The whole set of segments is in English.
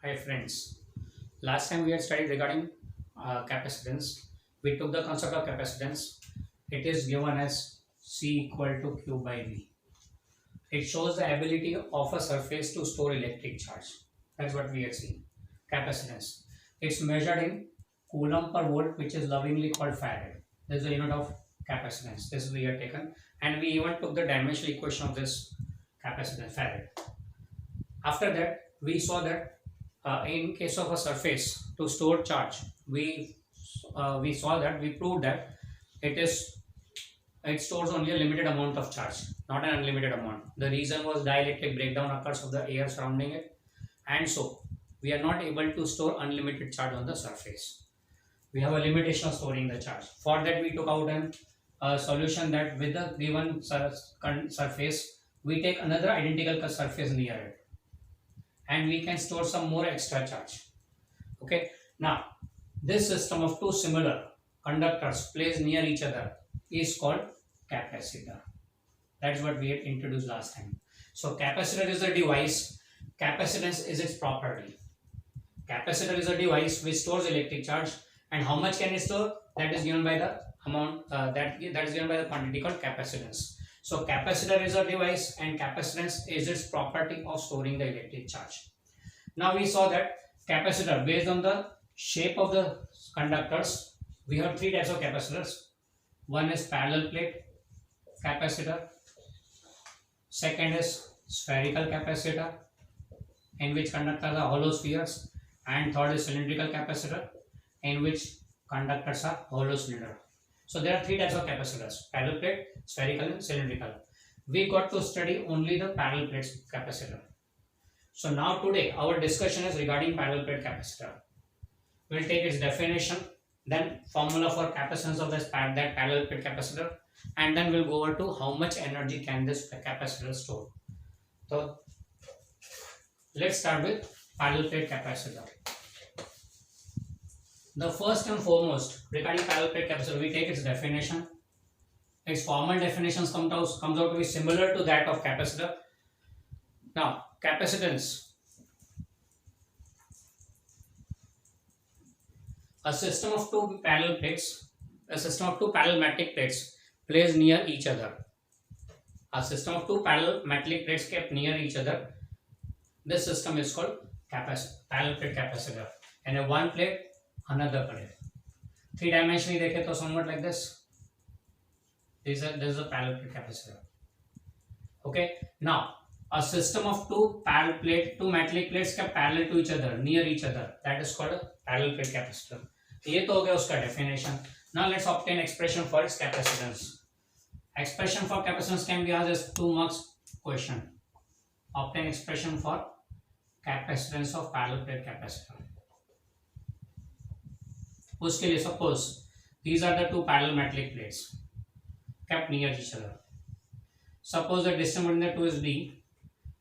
Hi friends, last time we had studied regarding capacitance. We took the concept of capacitance. It is given as C equal to Q by V. It shows the ability of a surface to store electric charge. That's what we had seen. Capacitance. It's measured in coulomb per volt, which is lovingly called farad. This is the unit of capacitance. This we had taken, and we even took the dimensional equation of this capacitance farad. After that, we saw that in case of a surface to store charge, we saw that we proved that it stores only a limited amount of charge, not an unlimited amount. The reason was dielectric breakdown occurs of the air surrounding it, and so we are not able to store unlimited charge on the surface. We have a limitation of storing the charge. For that, we took out a solution that with the given surface, we take another identical surface near it, and we can store some more extra charge. Okay, now this system of two similar conductors placed near each other is called capacitor. That's what we had introduced last time. So capacitor is a device, capacitance is its property. Capacitor is a device which stores electric charge, and how much can it store? That is given by the amount that is given by the quantity called capacitance. So capacitor is a device and capacitance is its property of storing the electric charge. Now we saw that capacitor, based on the shape of the conductors, we have three types of capacitors. One is parallel plate capacitor, second is spherical capacitor in which conductors are hollow spheres, and third is cylindrical capacitor in which conductors are hollow cylinder. So there are three types of capacitors: parallel plate, spherical and cylindrical. We got to study only the parallel plate capacitor. So now today our discussion is regarding parallel plate capacitor. We'll take its definition, then formula for capacitance of that parallel plate capacitor, and then we'll go over to how much energy can this capacitor store. So let's start with parallel plate capacitor. The first and foremost regarding parallel plate capacitor, we take its definition. Its formal definitions comes out to be similar to that of capacitor. Now, capacitance. A system of two parallel metallic plates placed near each other. A system of two parallel metallic plates kept near each other. This system is called parallel plate capacitor. And a one plate, another plate. Three dimensionally देखें तो somewhat like this. This is a parallel plate capacitor. Okay. Now a system of two metallic plates kept parallel to each other, near each other. That is called a parallel plate capacitor. ये तो हो गया उसका definition. Now let's obtain expression for its capacitance. Expression for capacitance can be asked as 2 marks question. Obtain expression for capacitance of parallel plate capacitor. उसके लिए suppose these are the two parallel metallic plates kept near each other. Suppose the distance between the two is d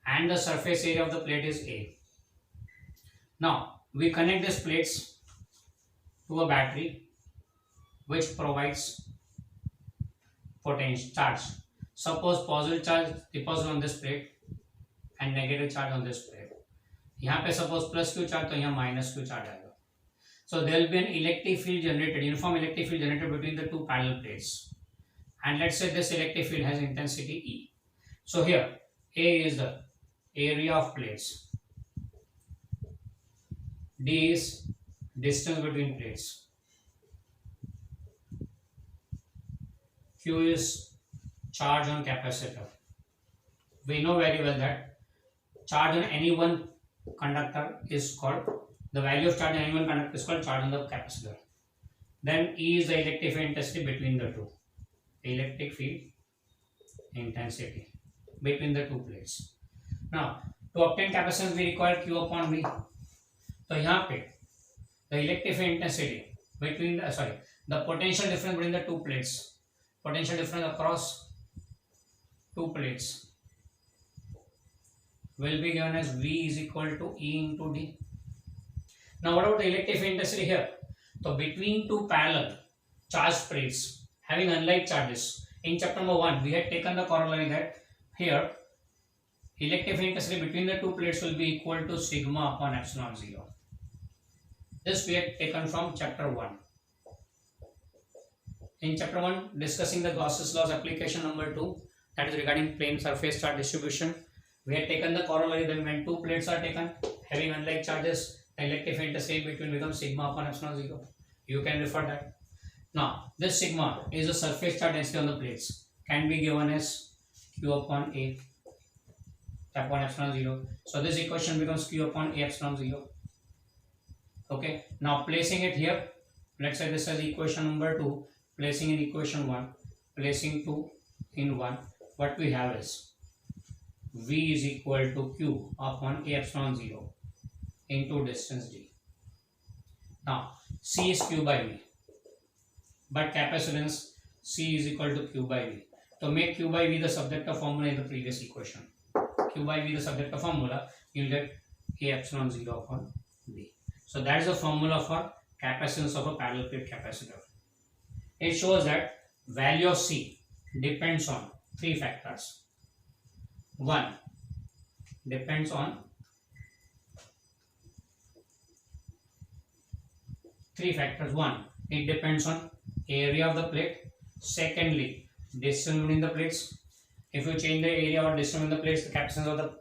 and the surface area of the plate is a. Now we connect these plates to a battery which provides potential charge. Suppose positive charge deposited on this plate and negative charge on this plate. यहाँ पे suppose plus q charge तो यहाँ minus q charge आएगा. So there will be an electric field generated, uniform electric field generated between the two parallel plates. And let's say this electric field has intensity E. So here A is the area of plates. D is distance between plates. Q is charge on capacitor. We know very well that charge on any one conductor is called, the value of charge on any one conductor is called charge on the capacitor. Then E is the electric field intensity between the two. Electric field intensity between the two plates. Now, to obtain capacitance, we require Q upon V. So, यहाँ पे the electric field intensity between the potential difference between the two plates, potential difference across two plates will be given as V is equal to E into D. Now, what about the electric field intensity here? So, between two parallel charged plates having unlike charges, in chapter number 1 we had taken the corollary that here Electric intensity between the two plates will be equal to sigma upon epsilon 0. This we have taken from chapter 1. In chapter 1, discussing the Gauss's laws application number 2, that is regarding plane surface charge distribution. We have taken the corollary. Then when two plates are taken having unlike charges, the electric intensity between becomes sigma upon epsilon 0. You can refer that. Now, this sigma is the surface charge density on the plates. Can be given as Q upon A upon epsilon 0. So this equation becomes Q upon A epsilon 0. Okay. Now placing it here, let's say this is equation number 2. Placing in equation 1, placing 2 in 1, what we have is V is equal to Q upon A epsilon 0 into distance d. Now C is Q by V, but capacitance C is equal to Q by V. To make Q by V the subject of formula in the previous equation, Q by V the subject of formula, you'll get A epsilon 0 upon V. So that is the formula for capacitance of a parallel plate capacitor. It shows that value of C depends on three factors. One, depends on three factors. One, it depends on area of the plate. Secondly, distance between the plates. If you change the area or distance between the plates, the capacitance of the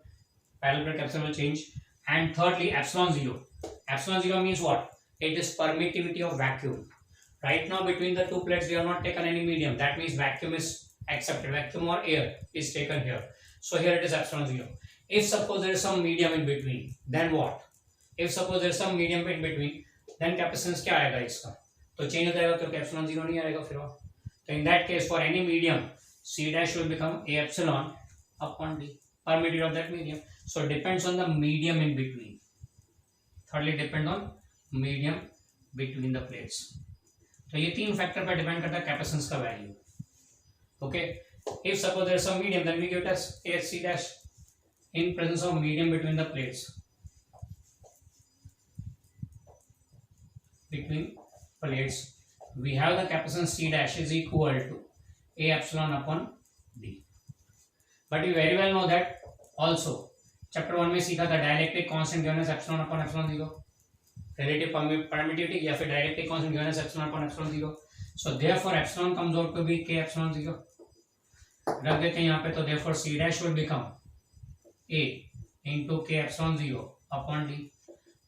parallel plate capacitor will change. And thirdly, epsilon 0. Epsilon 0 means what? It is permittivity of vacuum. Right now between the two plates we have not taken any medium. That means vacuum is accepted. Vacuum or air is taken here. So here it is epsilon 0. If suppose there is some medium in between, then what? If suppose there is some medium in between, then capacitance क्या आएगा इसका? तो change हो जाएगा क्योंकि epsilon 0 नहीं आएगा फिर और. So in that case for any medium, C dash will become A epsilon upon D. Permittivity of that medium. So it depends on the medium in between. Thirdly, depend on medium between the plates. तो ये तीन factor पर depend करता है capacitance का value. Okay, if suppose there is some medium then we give as A C dash in presence of medium between the plates. Between plates we have the capacitance C dash is equal to A epsilon upon D. But you very well know that also chapter 1 में सीखा था dielectric constant given as epsilon upon epsilon 0, relative permittivity या फिर dielectric constant given as epsilon upon epsilon 0. So therefore epsilon comes out to be k epsilon 0. रख देते हैं यहाँ पे. तो therefore C dash will become A into k epsilon 0 upon D.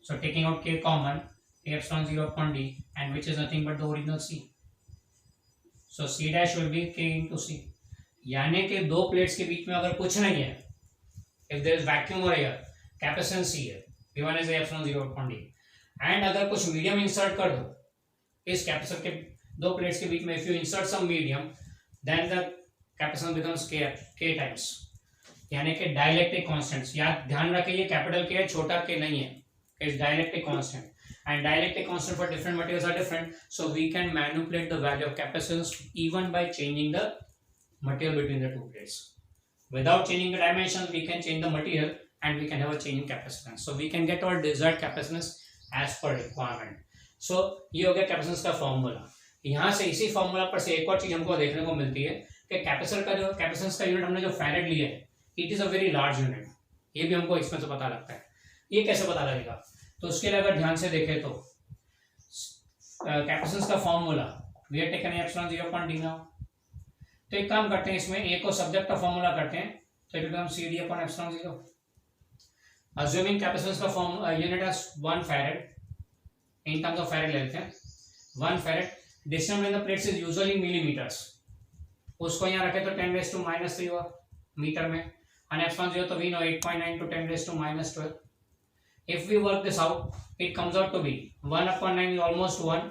So taking out k common, A epsilon 0 upon D, and which is nothing but the original C. So C dash will be k into C. यानी कि दो plates के बीच में अगर कुछ नहीं है, if there is vacuum or air, capacitance C है, given as A epsilon 0 upon D. And अगर कुछ मीडियम इंसर्ट कर दो इस कैपेसिटर के दो प्लेट्स के बीच में, if you insert some medium, then the capacitance becomes k times. यानी कि डाइलेक्ट्रिक कांस्टेंट्स. याद ध्यान रखें ये कैपिटल के है, छोटा के नहीं है. It's dielectric constant, and dielectric constant for different materials are different, so we can manipulate the value of capacitance even by changing the material between the two plates. Without changing the dimensions, we can change the material and we can have a change in capacitance, so we can get our desired capacitance as per requirement. So ये हो गया capacitance का formula. यहाँ से इसी formula पर से एक और चीज हमको देखने को मिलती है कि कैपेसिटर का जो कैपेसिटेंस का यूनिट हमने जो फैरेड लिया है, it is a very large unit. ये भी हमको इसमें से पता लगता है. ये कैसे पता लगेगा? तो उसके लिए अगर ध्यान से देखें तो कैपेसिटेंस का formula we are taken epsilon 0 upon D now. तो एक काम करते हैं, इसमें ए को सब्जेक्ट का फॉर्मूला करते हैं, तो it become C D upon epsilon 0. Assuming capacitance का form unit as 1 farad, in terms of farad ले लेते हैं. 1 farad. Distance between the plates is usually millimeters. उसको यहाँ रखे तो 10⁻³ हुआ मीटर में, और एप्सिलॉन 0 तो we know 8.9 to 10⁻². If we work this out, it comes out to be 1/9 is almost 1.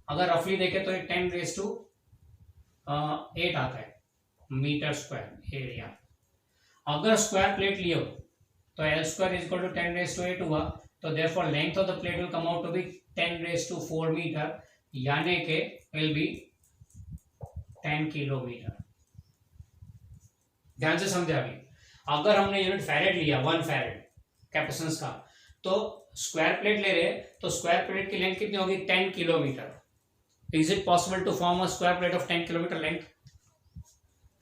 अगर रफली देखें तो 10⁸ आता है मीटर स्क्वायर एरिया. अगर स्क्वायर प्लेट लिए हो तो L² is equal to 10⁸ हुआ, तो therefore length of the plate will come out to be 10⁴ metre, यानी कि will be 10 किलोमीटर. ध्यान से समझे. अभी अगर हमने यूनिट फैरेड लिया 1 फैरेड कैपेसिटेंस का, तो स्क्वायर प्लेट ले रहे तो स्क्वायर प्लेट की लेंथ कितनी होगी? 10 kilometre. Is it possible to form a square plate of 10 kilometre length?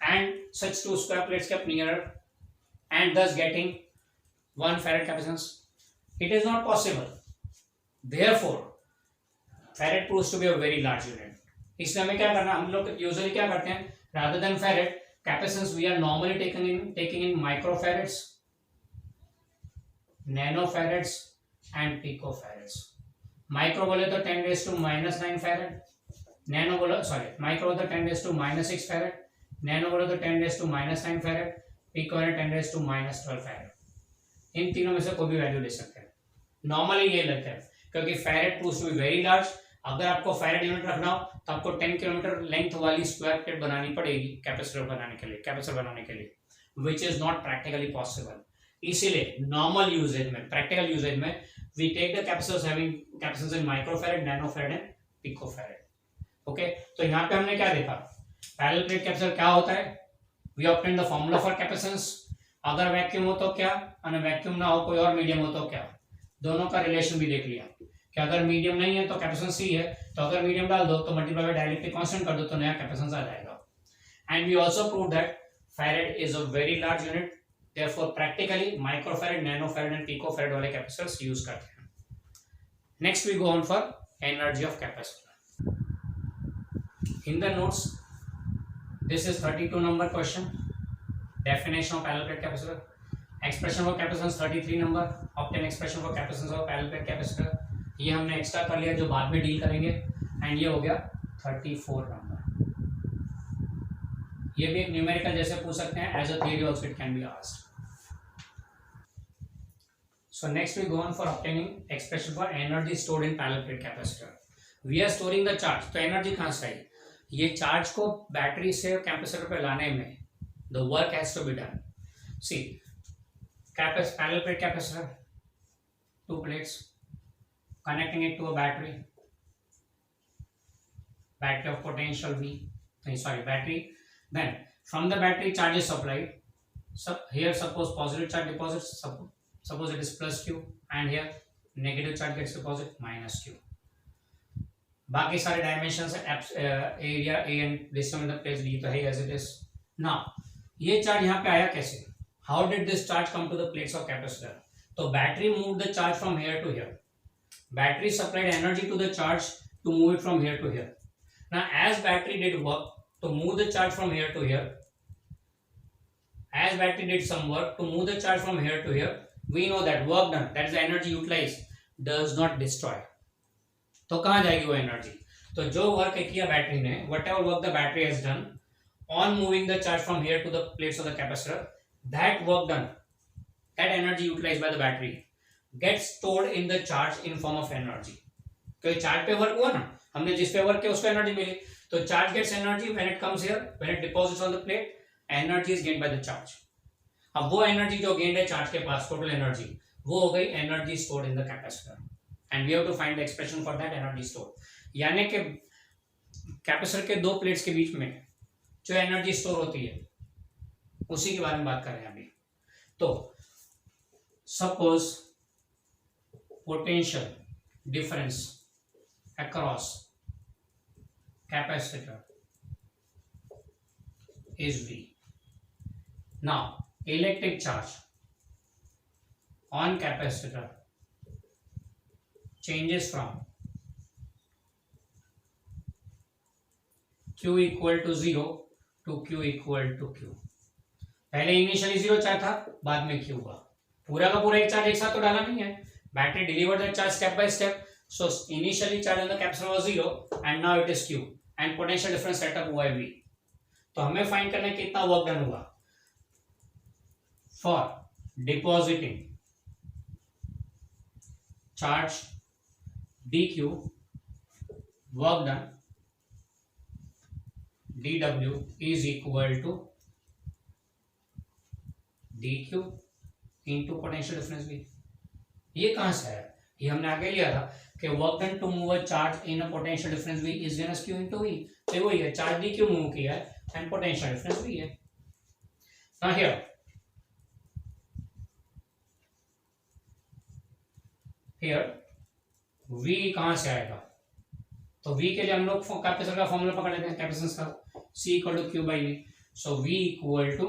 And such two square plates kept near and thus getting 1 farad capacitance? It is not possible. Therefore farad proves to be a very large unit. इसलिए हमें क्या करना, हम लोग usually क्या करते हैं, rather than farad capacitance we are normally taking in microfarads, nanofarads and picofarads. Micro बोले तो 10⁻⁻9 फैरेड, नैनो बोलो माइक्रो बोले तो 10⁻⁻6 फैरेड, नैनो बोले तो 10⁻⁻9 फैरेड, पिको है 10⁻⁻12 फैरेड. इन तीनों में से कोई भी वैल्यू ले सकते हैं. नॉर्मली ये लेते हैं क्योंकि farad proves to be very large. अगर आपको फैरेड यूनिट रखना हो तो आपको 10 किलोमीटर लेंथ वाली स्क्वायर प्लेट बनानी पड़ेगी कैपेसिटर बनाने के लिए, which is not practically possible. इसीलिए नॉर्मल यूजेज में, प्रैक्टिकल यूजेज में we take the capacitors having capacitance in microfarad, nanofarad and picofarad. Okay, तो यहाँ पे हमने क्या देखा, पैरेलल प्लेट कैपेसिटर क्या होता है. We obtained the formula for capacitance. अगर वैक्यूम हो तो क्या, और वैक्यूम ना हो कोई और मीडियम हो तो क्या, दोनों का रिलेशन भी देख लिया कि अगर मीडियम नहीं है तो कैपेसिटेंस सी है, तो अगर मीडियम डाल दो तो मल्टीप्लाई बाय डाइलेक्ट्रिक कांस्टेंट कर दो तो नया कैपेसिटेंस आ जाएगा. And we also prove that farad is a very large unit. Therefore, practically microfarad, nanofarad and picofarad वाले capacitors use करते हैं. Next we go on for energy of capacitor. In the notes, this is 32 number question. Definition of parallel plate capacitor. Expression for capacitance 33 number. Obtain expression for capacitance of parallel plate capacitor. ये हमने extra कर लिया जो बाद में deal करेंगे. And ये हो गया 34 नंबर. ये भी एक न्यूमेरिकल जैसे पूछ सकते हैं. As a theory also it can be asked. So next we go on for obtaining expression for energy stored in parallel plate capacitor. We are storing the charge. तो एनर्जी कहाँ से आई, ये चार्ज को battery से capacitor पे लाने में the work has to be done. See, parallel plate capacitor, 2 plates connecting it to a battery of potential V. Battery. Then from the battery charge is supplied. So here suppose positive charge deposits. Suppose it is plus Q and here negative charge gets deposit minus Q. बाकी सारे dimensions area A and distance in the plates D तो है as it is. Now ये charge यहाँ पे आया कैसे, how did this charge come to the plates of capacitor. तो battery move the charge from here to here. Battery supplied energy to the charge to move it from here to here. Now as battery did work to move the charge from here to here, as battery did some work to move the charge from here to here, we know that work done, that is the energy utilized, does not destroy. तो कहाँ जाएगी वो energy, तो जो work किया battery ने, whatever work the battery has done on moving the charge from here to the plates of the capacitor, that work done, that energy utilized by the battery gets stored in the charge in form of energy. तो charge पे work हुआ ना, हमने जिस पे work किया उसको energy मिली, तो charge gets energy when it comes here, when it deposits on the plate, energy is gained by the charge. अब वो एनर्जी जो गेन्ड है चार्ज के पास, टोटल एनर्जी, वो हो गई energy stored in the capacitor. And we have to find the expression for that energy stored. यानी कि कैपेसिटर के 2 प्लेट्स के बीच में जो एनर्जी स्टोर होती है उसी के बारे में बात कर रहे हैं अभी. तो suppose potential difference across capacitor is V. Now electric charge on capacitor changes from Q equal to 0 to Q equal to Q. पहले इनिशियली 0 चार्ज था, बाद में Q हुआ. पूरा का पूरा एक चार्ज एक साथ तो डाला नहीं है. Battery delivered that charge step by step. So initially charge on the capacitor was 0 and now it is Q and potential difference setup हुआ है V. तो हमें फाइंड करना है कितना वर्क डन हुआ for depositing charge dq, work done dw is equal to dq into potential difference भी. ये कहां से है, ये हमने आगे लिया था कि work done to move a charge in a potential difference v is then as q into v. तो वही है, चार्ज dq मूव किया है and potential difference भी है. Now here V कहां से आएगा, तो V के लिए हम लोग कैपेसिटर का फॉर्मूला पकड़ लेते हैं, कैपेसिटेंस का C equal to Q by V. So V equal to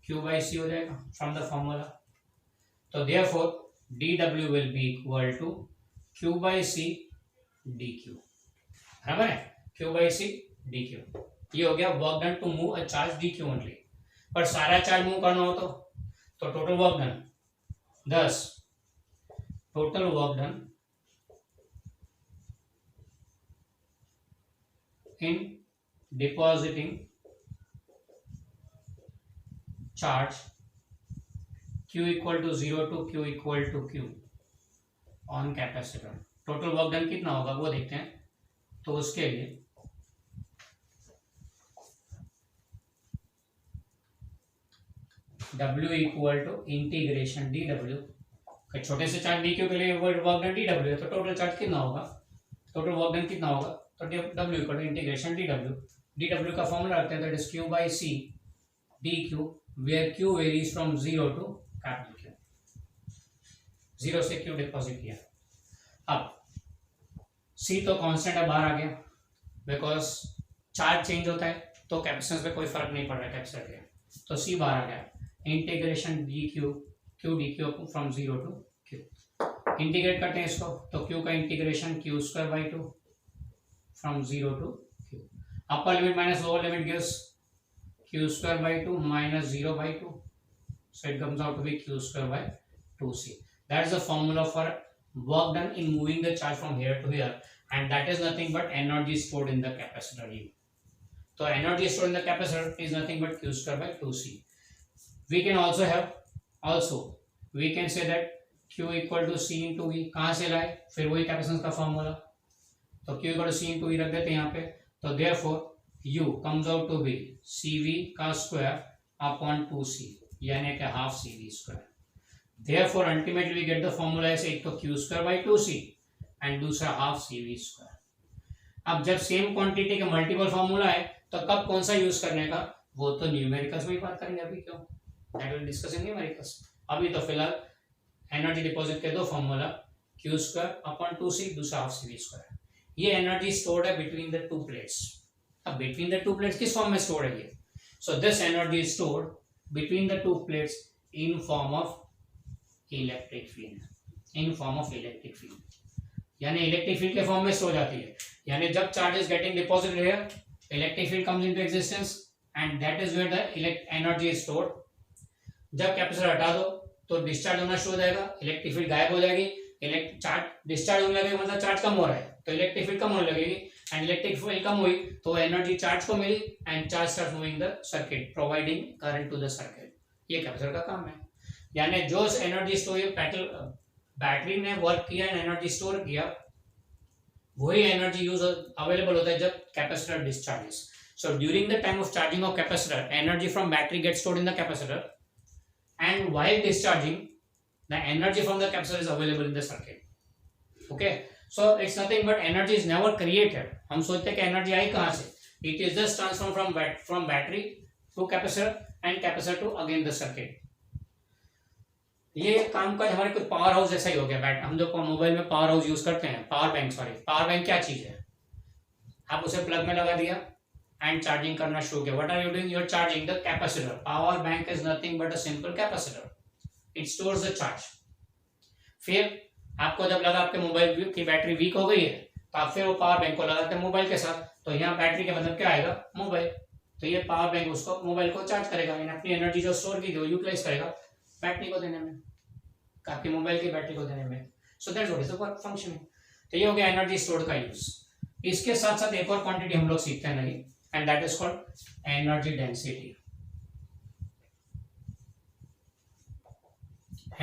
Q by C हो जाएगा फ्रॉम द फॉर्मूला. तो therefore dW will be equal to Q by C dQ. बराबर है, Q by C dQ. ये हो गया work done to move a charge dQ only. पर सारा चार्ज मूव करना हो तो total work done, thus total work done in depositing charge Q equal to 0 to Q equal to Q on capacitor. Total work done कितना होगा वो देखते हैं. तो उसके लिए W equal to integration dW. छोटे से चार्ज dq के लिए वर्क डन dW है, तो टोटल चार्ज कितना होगा, टोटल वर्क डन कितना होगा, तो W equal to integration dW. dW का फॉर्मूला रखते हैं, that is Q by C dQ, where Q varies from 0 to capital Q. 0 से Q डिपॉजिट किया. अब C तो कांस्टेंट है, बाहर आ गया, बिकॉज चार्ज चेंज होता है तो कैपेसिटेंस पे कोई फर्क नहीं पड़ रहा है कैपेसिटर के. तो C बाहर आ गया. Integration dQ Q dQ from 0 to Q. Integrate करते हैं इसको, तो Q का integration Q square by 2 from 0 to Q. Upper limit minus lower limit gives Q square by 2 minus 0 by 2. So it comes out to be Q square by 2C. That is the formula for work done in moving the charge from here to here, and that is nothing but energy stored in the capacitor U. So energy stored in the capacitor is nothing but Q square by 2C. We can also we can say that Q equal to C into V. कहाँ से लाए, फिर वही capacitance का formula. तो Q equal to C into V रख देते हैं यहाँ पे. तो therefore U comes out to be CV का स्क्वायर अपॉन 2C, यानी कि half CV square. Therefore ultimately we get the formula ऐसे, एक तो Q square by 2C and दूसरा हाफ CV स्क्वायर. अब जब सेम क्वांटिटी का मल्टीपल फॉर्मूला है तो कब कौन सा यूज करने का, वो तो न्यूमेरिकल्स में ही बात करेंगे. अभी क्यों, that will discuss in numericals. अभी तो फिलहाल एनर्जी डिपॉजिट के दो formula, Q square upon 2C, दूसरा हाफ CV स्क्वायर. ये एनर्जी स्टोर्ड है बिटवीन द टू प्लेट्स. अब बिटवीन द टू प्लेट्स किस फॉर्म में स्टोर्ड है ये, so this energy is stored between the two plates in form of electric field. In form of electric field, यानी electric field के form में store जाती है. यानी जब charge is getting deposited here, electric field comes into existence and that is where the energy is stored. जब capacitor हटा दो तो डिस्चार्ज होना शुरू हो जाएगा, इलेक्ट्रिक फील्ड गायब हो जाएगी. चार्ज डिस्चार्ज होने लगेगा मतलब चार्ज कम हो रहा है, तो इलेक्ट्रिक फील्ड कम होने लगेगी, एंड इलेक्ट्रिक फील्ड कम हुई तो एनर्जी चार्ज को मिली and charge starts moving the circuit, providing current to the circuit. ये कैपेसिटर का काम है. यानी जो एनर्जी स्टोर बैटरी ने वर्क किया एंड एनर्जी स्टोर किया, वही एनर्जी यूज अवेलेबल होता है जब capacitor discharges. So during the time of charging of capacitor, energy from battery gets stored in the capacitor, and while discharging the energy from the capacitor is available in the circuit. Okay, so it's nothing but energy is never created. हम सोचते हैं कि energy आई कहाँ से, it is just transformed from battery to capacitor and capacitor to again the circuit. ये काम का हमारे कुछ पावर हाउस जैसा ही हो गया. हम जो मोबाइल में पावर हाउस यूज करते हैं, पावर बैंक क्या चीज है, आप उसे प्लग में लगा दिया and charging करना शुरू किया. What are you doing? You are charging the capacitor. Power bank is nothing but a simple capacitor. It stores the charge. फिर आपको जब लगा आपके मोबाइल की बैटरी वीक हो गई है, तो आप फिर वो पावर बैंक को लगाते हैं मोबाइल के साथ. तो यहाँ बैटरी के मतलब क्या आएगा, मोबाइल. तो ये पावर बैंक उसको मोबाइल को चार्ज करेगा, यानी अपनी एनर्जी जो स्टोर की थी वो यूटिलाइज करेगा बैटरी को देने में, आपकी मोबाइल की बैटरी को देने में. So that's what is the functioning. तो ये हो गया एनर्जी स्टोर का यूज. इसके साथ साथ एक और क्वांटिटी हम लोग सीखते हैं नहीं, and that is called energy density.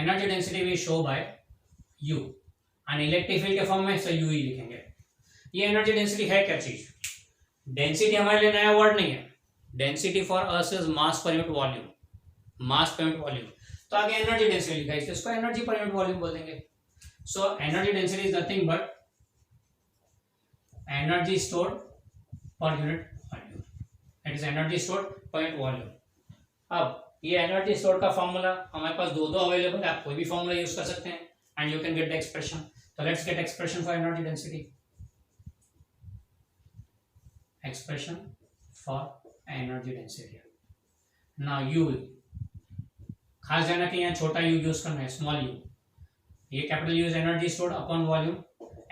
Energy density we show by U, and electric field के फॉर्म में so U ही लिखेंगे. ये energy density है क्या चीज, density हमारे लिए नया वर्ड नहीं है. density for us is mass per unit volume, mass per unit volume. तो आगे energy density लिखा है, इसको energy per unit volume बोल देंगे. So energy density is nothing but energy stored per unit. It is energy stored per unit volume. अब ये energy store का फॉर्मूला हमारे पास दो अवेलेबल है, आप कोई भी फॉर्मूला यूज कर सकते हैं and you can get the expression. तो let's get expression for energy density. Expression for energy density. Now you खास ध्यान रखें यहाँ छोटा यू यूज करना है, स्मॉल यू। ये capital U energy stored upon volume.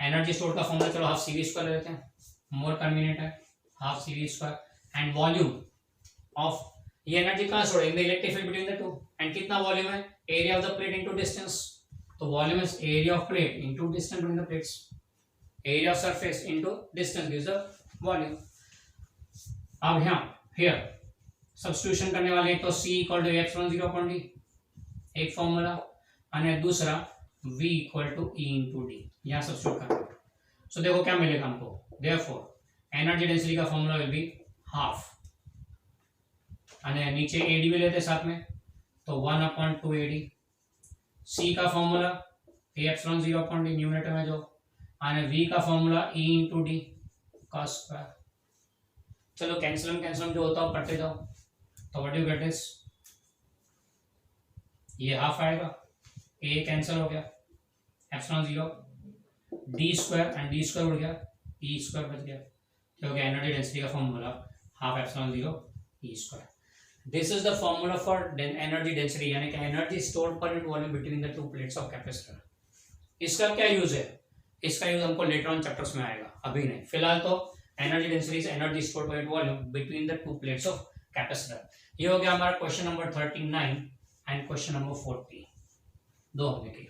Energy stored का फॉर्मूला चलो हाफ CV स्क्वायर लेते हैं, मोर कन्वीनियंट है, half CV square. And volume of, ये एनर्जी कहाँ stored in the electric field between the to. And कितना volume है, area of the plate into distance. तो volume is area of plate into distance between the plates. Area of surface into distance gives the volume. अब यहाँ here substitution करने वाले एक तो C equal to epsilon 0 upon d, एक formula, और दूसरा V equal to E into D, यहाँ सब्स्टिट्यूट करना। सो देखो क्या मिलेगा हमको, देयरफॉर एनर्जी डेंसिटी का फॉर्मूला विल बी हाफ, और नीचे AD भी लेते साथ में, तो 1/2 AD। C का formula epsilon 0 upon d numerator में जो, और V का formula E into D cos square. चलो कैंसिल जो होता हो पढ़ते जाओ। तो व्हाट यू गेट इज, ये हाफ आएगा, ए कैंसिल हो गया, epsilon 0, D square and D square उड़ गया, ई स्क्वायर बच गया, क्योंकि एनर्जी डेंसिटी का formula half epsilon 0 E square. This is the formula for energy density, यानी कि energy stored per unit volume between the two plates of capacitor. इसका क्या यूज है, इसका यूज हमको लेटर ऑन चैप्टर्स में आएगा, अभी नहीं। फिलहाल तो energy density is energy stored per unit volume between the two plates of capacitor. ये हो गया हमारा question number 39 and question number 40, दो हमने किए।